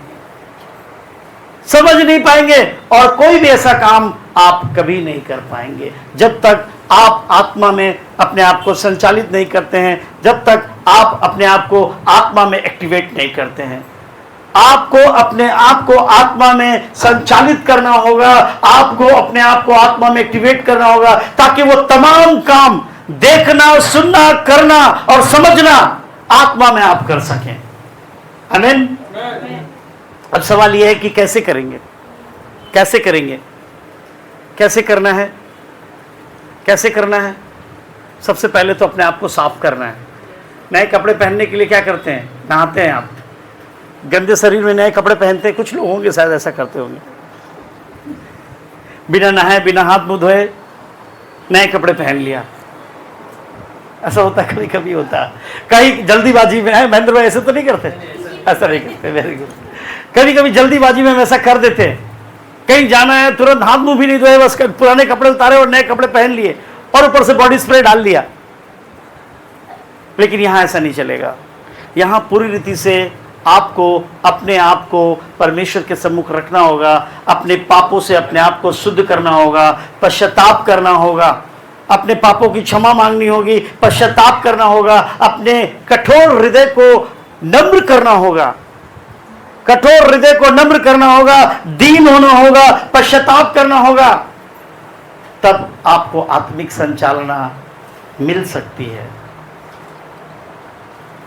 समझ नहीं पाएंगे, और कोई भी ऐसा काम आप कभी नहीं कर पाएंगे जब तक आप आत्मा में अपने आप को संचालित नहीं करते हैं, जब तक आप अपने आप को आत्मा में एक्टिवेट नहीं करते हैं। आपको अपने आप को आत्मा में संचालित करना होगा, आपको अपने आप को आत्मा में एक्टिवेट करना होगा, ताकि वो तमाम काम देखना, सुनना, करना और समझना आत्मा में आप कर सकें। आमीन। अब सवाल यह है कि कैसे करेंगे, कैसे करेंगे, कैसे करना है, कैसे करना है? सबसे पहले तो अपने आप को साफ करना है। नए कपड़े पहनने के लिए क्या करते हैं? नहाते हैं। आप गंदे शरीर में नए कपड़े पहनते हैं, कुछ लोग होंगे शायद ऐसा करते होंगे, बिना नहाए, बिना हाथ मुंह धोए नए कपड़े पहन लिया। ऐसा होता है, कभी कभी होता है, कहीं जल्दीबाजी में है। महेंद्र भाई ऐसे तो नहीं करते? ऐसा नहीं करते, वेरी गुड। कभी कभी जल्दीबाजी में हम ऐसा कर देते हैं, कहीं जाना है, तुरंत हाथ मुंह भी नहीं धोए, बस पुराने कपड़े उतारे और नए कपड़े पहन लिए और ऊपर से बॉडी स्प्रे डाल लिया। लेकिन यहां ऐसा नहीं चलेगा। यहां पूरी रीति से आपको अपने आप को परमेश्वर के सम्मुख रखना होगा, अपने पापों से अपने आप को शुद्ध करना होगा, पश्चाताप करना होगा, अपने पापों की क्षमा मांगनी होगी, पश्चाताप करना होगा, अपने कठोर हृदय को नम्र करना होगा, कठोर हृदय को नम्र करना होगा, दीन होना होगा, पश्चाताप करना होगा। तब आपको आत्मिक संचालना मिल सकती है,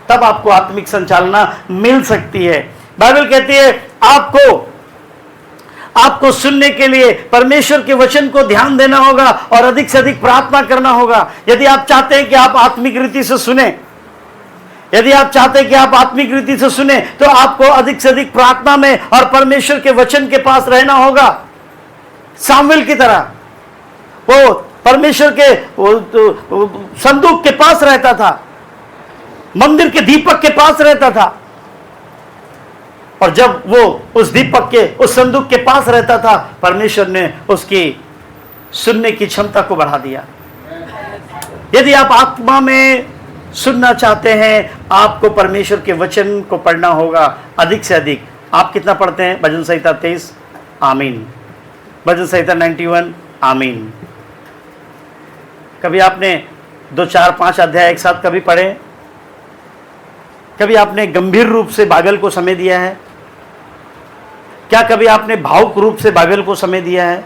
तब आपको आत्मिक संचालना मिल सकती है। बाइबल कहती है आपको सुनने के लिए परमेश्वर के वचन को ध्यान देना होगा और अधिक से अधिक प्रार्थना करना होगा। यदि आप चाहते हैं कि आप आत्मिक रीति से सुने, यदि आप चाहते हैं कि आप आत्मिक रीति से सुने, तो आपको अधिक से अधिक प्रार्थना में और परमेश्वर के वचन के पास रहना होगा। सामुएल की तरह वो परमेश्वर के संदूक के पास रहता था, मंदिर के दीपक के पास रहता था, और जब वो उस दीपक के, उस संदूक के पास रहता था, परमेश्वर ने उसकी सुनने की क्षमता को बढ़ा दिया। यदि आप आत्मा में सुनना चाहते हैं, आपको परमेश्वर के वचन को पढ़ना होगा अधिक से अधिक। आप कितना पढ़ते हैं? भजन संहिता 23, आमीन। भजन संहिता 91, आमीन। कभी आपने 2, 4, 5 अध्याय एक साथ कभी पढ़े? कभी आपने गंभीर रूप से बाइबल को समय दिया है? क्या कभी आपने भावुक रूप से बाइबल को समय दिया है?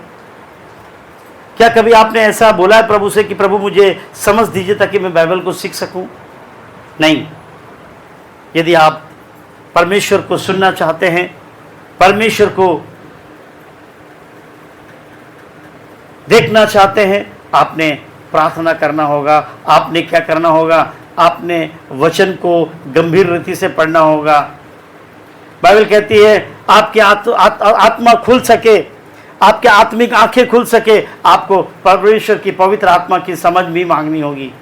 क्या कभी आपने ऐसा बोला है प्रभु से कि प्रभु मुझे समझ दीजिए ताकि मैं बाइबल को सीख सकूं? नहीं। यदि आप परमेश्वर को सुनना चाहते हैं, परमेश्वर को देखना चाहते हैं, आपने प्रार्थना करना होगा। आपने क्या करना होगा? आपने वचन को गंभीर रीति से पढ़ना होगा। बाइबल कहती है आपकी आत्मा खुल सके, आपके आत्मिक आंखें खुल सके, आपको परमेश्वर की पवित्र आत्मा की समझ भी मांगनी होगी।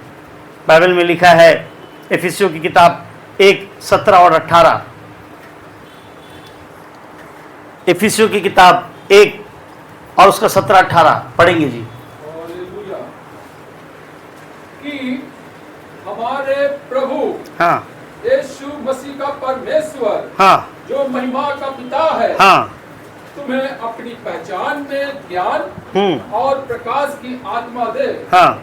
बाइबल में लिखा है, इफिसियों की किताब 1, 17 और 18। इफिसियों की किताब 1 और उसका 17-18 पढ़ेंगे जी। कि हमारे प्रभु हाँ, यीशु मसीह का परमेश्वर, हाँ, जो महिमा का पिता है, हाँ, तुम्हें अपनी पहचान में ज्ञान और प्रकाश की आत्मा दे, हाँ,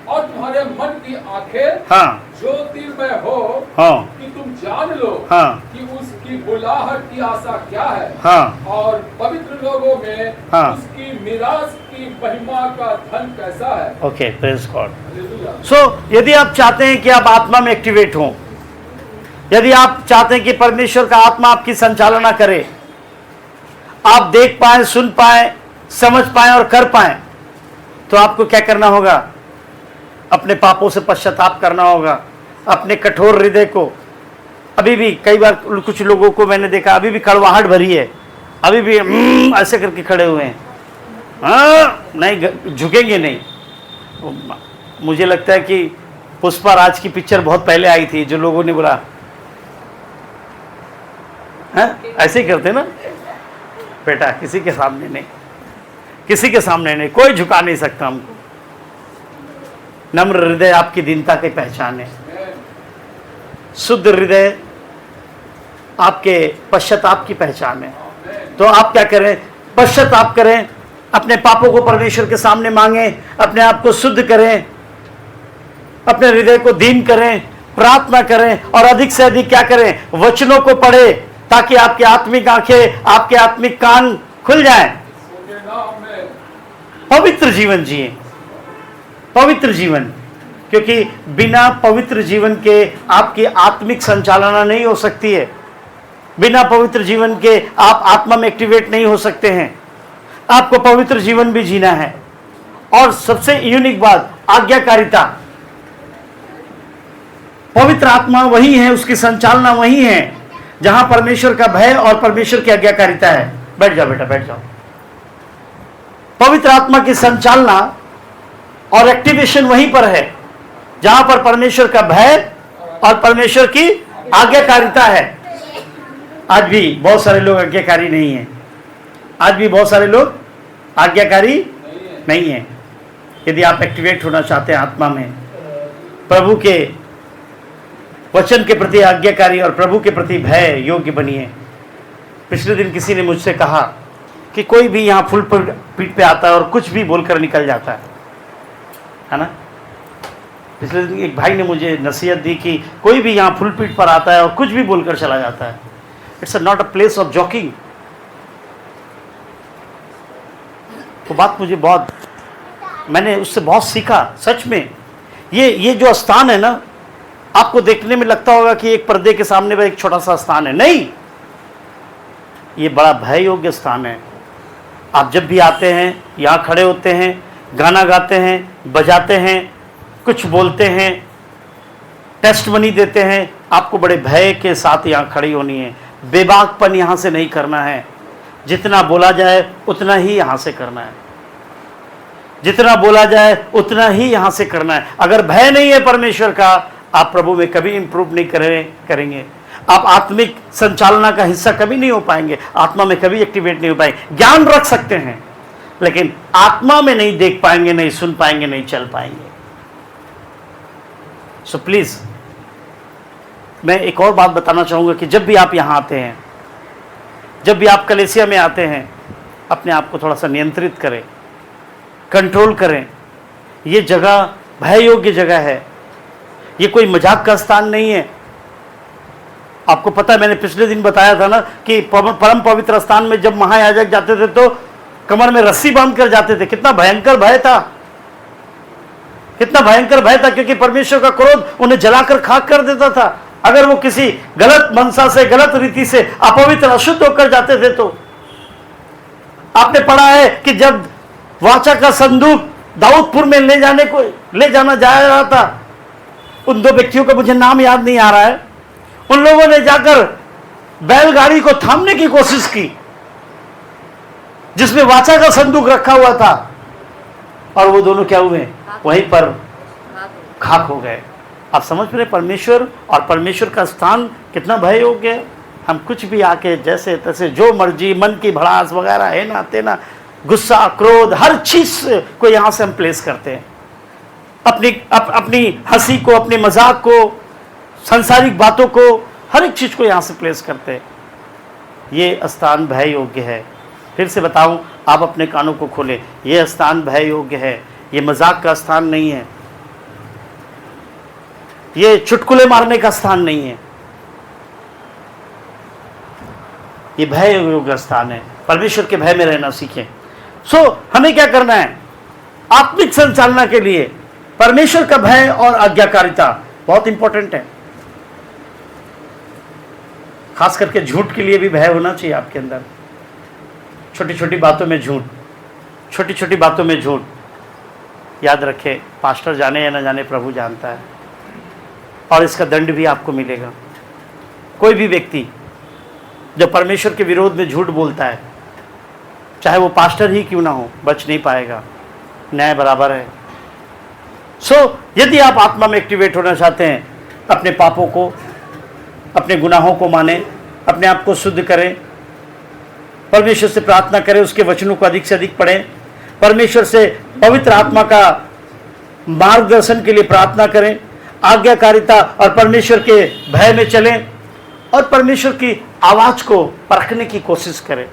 और तुम्हारे मन की आंखें हाँ, ज्योतिर्मय हो, हाँ, कि तुम जान लो हाँ, कि उसकी बुलाहट की आशा क्या है, हाँ, और पवित्र लोगों में हाँ, उसकी मिरास की महिमा का धन कैसा है। Okay, praise God. हालेलुया। सो यदि आप चाहते हैं कि आप आत्मा में एक्टिवेट हों, यदि आप चाहते हैं कि परमेश्वर का आत्मा आपकी संचालना करे, आप देख पाए, सुन पाए, समझ पाए और कर पाए, तो आपको क्या करना होगा? अपने पापों से पश्चाताप करना होगा, अपने कठोर हृदय को। अभी भी कई बार कुछ लोगों को मैंने देखा, अभी भी कड़वाहट भरी है, अभी भी ऐसे करके खड़े हुए हैं, नहीं झुकेंगे नहीं। मुझे लगता है कि पुष्पा राज की पिक्चर बहुत पहले आई थी, जो लोगों ने बोला ऐसे ही करते ना बेटा, किसी के सामने नहीं, किसी के सामने नहीं, कोई झुका नहीं सकता हमको। नम्र हृदय आपकी दीनता की पहचान है। शुद्ध हृदय आपके पश्चाताप की पहचान है। तो आप क्या करें? पश्चाताप करें, अपने पापों को परमेश्वर के सामने मांगें, अपने आप को शुद्ध करें, अपने हृदय को दीन करें, प्रार्थना करें और अधिक से अधिक क्या करें? वचनों को पढ़े, ताकि आपकी आत्मिक आंखें, आपके आत्मिक कान खुल जाएं। पवित्र जीवन जिए, पवित्र जीवन, क्योंकि बिना पवित्र जीवन के आपकी आत्मिक संचालना नहीं हो सकती है। बिना पवित्र जीवन के आप आत्मा में एक्टिवेट नहीं हो सकते हैं। आपको पवित्र जीवन भी जीना है। और सबसे यूनिक बात, आज्ञाकारिता। पवित्र आत्मा वही है, उसकी संचालना वही है जहां परमेश्वर का भय और परमेश्वर की आज्ञाकारिता है। बैठ जाओ बेटा, बैठ जाओ। पवित्र आत्मा की संचालना और एक्टिवेशन वहीं पर है जहां पर परमेश्वर का भय और परमेश्वर की आज्ञाकारिता है। आज भी बहुत सारे लोग आज्ञाकारी नहीं हैं। आज भी बहुत सारे लोग आज्ञाकारी नहीं हैं। यदि आप एक्टिवेट होना चाहते हैं आत्मा में, प्रभु के वचन के प्रति आज्ञाकारी और प्रभु के प्रति भय योग्य बनिए। पिछले दिन किसी ने मुझसे कहा कि कोई भी यहाँ फुल पीठ पे आता है और कुछ भी बोलकर निकल जाता है ना। पिछले दिन एक भाई ने मुझे नसीहत दी कि कोई भी यहाँ फुल पीठ पर आता है और कुछ भी बोलकर चला जाता है। It's not a place of joking. तो बात मुझे बहुत, मैंने उससे बहुत सीखा। सच में ये जो स्थान है ना, आपको देखने में लगता होगा कि एक पर्दे के सामने एक छोटा सा स्थान है, नहीं, ये बड़ा भय योग्य स्थान है। आप जब भी आते हैं, यहाँ खड़े होते हैं, गाना गाते हैं, बजाते हैं, कुछ बोलते हैं, टेस्ट मनी देते हैं, आपको बड़े भय के साथ यहाँ खड़ी होनी है। बेबाकपन यहाँ से नहीं करना है। जितना बोला जाए उतना ही यहाँ से करना है। जितना बोला जाए उतना ही यहाँ से करना है। अगर भय नहीं है परमेश्वर का, आप प्रभु में कभी इंप्रूव नहीं करेंगे। आप आत्मिक संचालना का हिस्सा कभी नहीं हो पाएंगे। आत्मा में कभी एक्टिवेट नहीं हो पाएंगे। ज्ञान रख सकते हैं, लेकिन आत्मा में नहीं देख पाएंगे, नहीं सुन पाएंगे, नहीं चल पाएंगे। सो प्लीज, मैं एक और बात बताना चाहूंगा कि जब भी आप यहाँ आते हैं, जब भी आप कलीसिया में आते हैं, अपने आप को थोड़ा सा नियंत्रित करें, कंट्रोल करें। ये जगह भय योग्य जगह है। ये कोई मजाक का स्थान नहीं है। आपको पता है, मैंने पिछले दिन बताया था ना कि परम पवित्र स्थान में जब महायाजक जाते थे तो कमर में रस्सी बांध कर जाते थे। कितना भयंकर भय था, कितना भयंकर भय था, क्योंकि परमेश्वर का क्रोध उन्हें जलाकर खाक कर देता था। अगर वो किसी गलत मनसा से, गलत रीति से अपवित्र अशुद्ध होकर जाते थे तो आपने पढ़ा है कि जब वाचा का संदूक दाऊदपुर में ले जाना जा रहा था, उन दो व्यक्तियों का मुझे नाम याद नहीं आ रहा है, उन लोगों ने जाकर बैलगाड़ी को थामने की कोशिश की जिसमें वाचा का संदूक रखा हुआ था, और वो दोनों क्या हुए? वहीं पर खाक हो गए। आप समझ रहे परमेश्वर और परमेश्वर का स्थान कितना भय योग्य है। हम कुछ भी आके जैसे तैसे जो मर्जी, मन की भड़ास वगैरह है ना, तेना गुस्सा, क्रोध, हर चीज को यहां से हम प्लेस करते हैं। अपनी हंसी को, अपने मजाक को, सांसारिक बातों को, हर एक चीज को यहां से प्लेस करते हैं। ये स्थान भय योग्य है। फिर से बताऊं, आप अपने कानों को खोलें, यह स्थान भय योग्य है। ये मजाक का स्थान नहीं है। ये चुटकुले मारने का स्थान नहीं है। ये भय योग्य स्थान है। परमेश्वर के भय में रहना सीखें। हमें क्या करना है? आत्मिक संचालना के लिए परमेश्वर का भय और आज्ञाकारिता बहुत इंपॉर्टेंट है। खास करके झूठ के लिए भी भय होना चाहिए आपके अंदर। छोटी छोटी बातों में झूठ, छोटी छोटी बातों में झूठ। याद रखें, पास्टर जाने या ना जाने, प्रभु जानता है, और इसका दंड भी आपको मिलेगा। कोई भी व्यक्ति जो परमेश्वर के विरोध में झूठ बोलता है, चाहे वो पास्टर ही क्यों ना हो, बच नहीं पाएगा। न्याय बराबर है। यदि आप आत्मा में एक्टिवेट होना चाहते हैं, अपने पापों को, अपने गुनाहों को माने, अपने आप को शुद्ध करें, परमेश्वर से प्रार्थना करें, उसके वचनों को अधिक से अधिक पढ़ें, परमेश्वर से पवित्र आत्मा का मार्गदर्शन के लिए प्रार्थना करें, आज्ञाकारिता और परमेश्वर के भय में चलें और परमेश्वर की आवाज को परखने की कोशिश करें।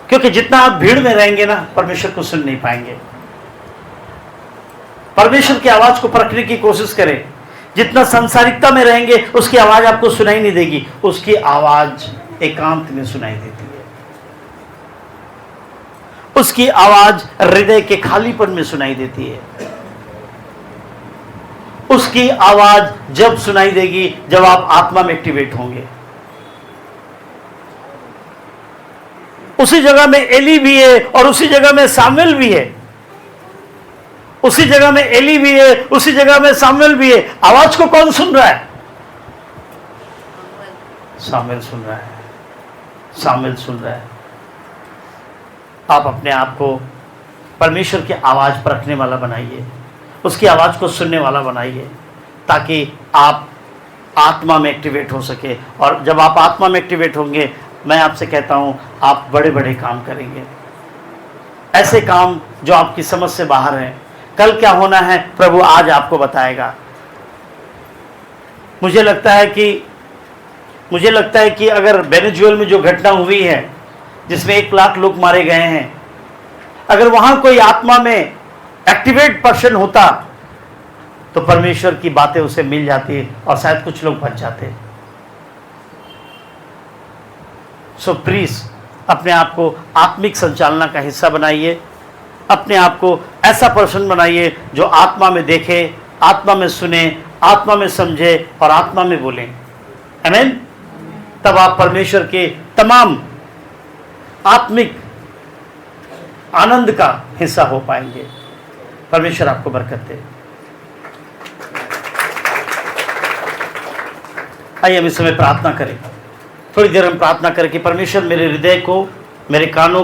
क्योंकि जितना आप भीड़ में रहेंगे ना, परमेश्वर को सुन नहीं पाएंगे। परमेश्वर की आवाज को परखने की कोशिश करें। जितना सांसारिकता में रहेंगे उसकी आवाज आपको सुनाई नहीं देगी, उसकी आवाज एकांत में सुनाई देती है। उसकी आवाज हृदय के खालीपन में सुनाई देती है। उसकी आवाज जब सुनाई देगी जब आप आत्मा में एक्टिवेट होंगे। उसी जगह में एली भी है और उसी जगह में सामुएल भी है। उसी जगह में एली भी है, उसी जगह में सामुएल भी है। आवाज को कौन सुन रहा है? सामुएल सुन रहा है। सामुएल सुन रहा है। आप अपने आप को परमेश्वर की आवाज परखने वाला बनाइए, उसकी आवाज को सुनने वाला बनाइए, ताकि आप आत्मा में एक्टिवेट हो सके। और जब आप आत्मा में एक्टिवेट होंगे, मैं आपसे कहता हूं, आप बड़े बड़े काम करेंगे, ऐसे काम जो आपकी समझ से बाहर हैं। कल क्या होना है प्रभु आज आपको बताएगा। मुझे लगता है कि अगर वेनेजुएला में जो घटना हुई है, जिसमें 1 लाख लोग मारे गए हैं, अगर वहां कोई आत्मा में एक्टिवेट पर्सन होता तो परमेश्वर की बातें उसे मिल जाती और शायद कुछ लोग बच जाते। सो प्लीज अपने आप को आत्मिक संचालना का हिस्सा बनाइए। अपने आप को ऐसा पर्सन बनाइए जो आत्मा में देखे, आत्मा में सुने, आत्मा में समझे और आत्मा में बोले। आमीन। तब आप परमेश्वर के तमाम आत्मिक आनंद का हिस्सा हो पाएंगे। परमेश्वर आपको बरकत दे। आइए हम इस समय प्रार्थना करें। थोड़ी देर हम प्रार्थना करें कि परमेश्वर मेरे हृदय को, मेरे कानों